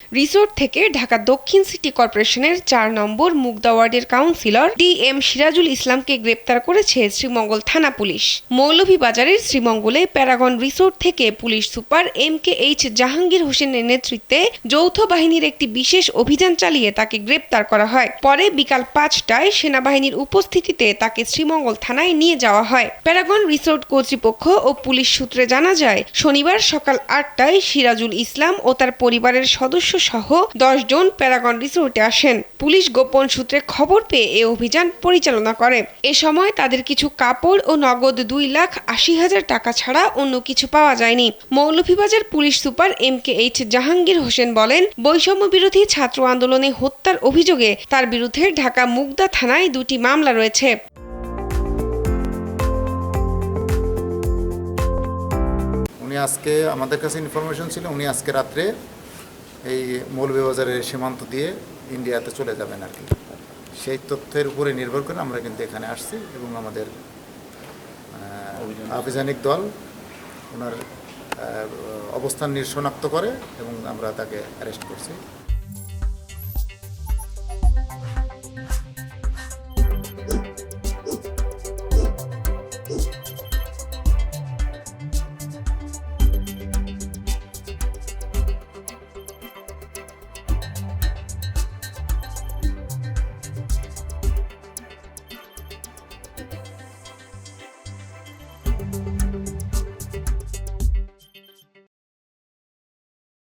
Resort থেকে ঢাকা দক্ষিণ city কর্পোরেশনের ৪ নম্বর মুগদা ওয়ার্ডের কাউন্সিলর DM সিরাজুল ইসলামকে গ্রেপ্তার করেছে শ্রীমঙ্গল থানা পুলিশ। মৌলভীবাজারের শ্রীমঙ্গলে প্যারাগন রিসোর্ট থেকে পুলিশ সুপার MKH জাহাঙ্গীর হোসেনের নেতৃত্বে যৌথ বাহিনীর একটি বিশেষ অভিযান চালিয়ে তাকে গ্রেপ্তার করা হয়। পরে বিকাল ৫টায় সেনাবাহিনীর উপস্থিতিতে তাকে শ্রীমঙ্গল থানায় নিয়ে যাওয়া হয়। প্যারাগন রিসোর্ট কর্তৃপক্ষ ও পুলিশ সূত্রে জানা যায়, শনিবার সকাল ৮টায় সিরাজুল ইসলাম ও তার পরিবারের সদস্য সহ 10 জন প্যারাগন রিসোর্টে আসেন। পুলিশ গোপন সূত্রে খবর পেয়ে এ অভিযান পরিচালনা করে। এ সময় তাদের কিছু কাপড় ও নগদ 2,80,000 টাকা ছাড়া অন্য কিছু পাওয়া যায়নি। Moulvibazar police super MKH Jahangir Hossain বলেন, বৈষম্য বিরোধী ছাত্র আন্দোলনে হত্যার অভিযোগে তার বিরুদ্ধে ঢাকা মুগদা থানায় 2টি মামলা রয়েছে। উনি আজকে আমাদের কাছে ইনফরমেশন ছিল উনি আজকে রাত্রে এই মৌলভীবাজারের সীমান্ত দিয়ে ইন্ডিয়াতে চলে যাবেন আর কি। সেই তথ্যের উপরে নির্ভর করে আমরা কিন্তু এখানে আসছি এবং আমাদের আভিযানিক দল ওনার অবস্থান শনাক্ত করে এবং আমরা তাকে অ্যারেস্ট করছি।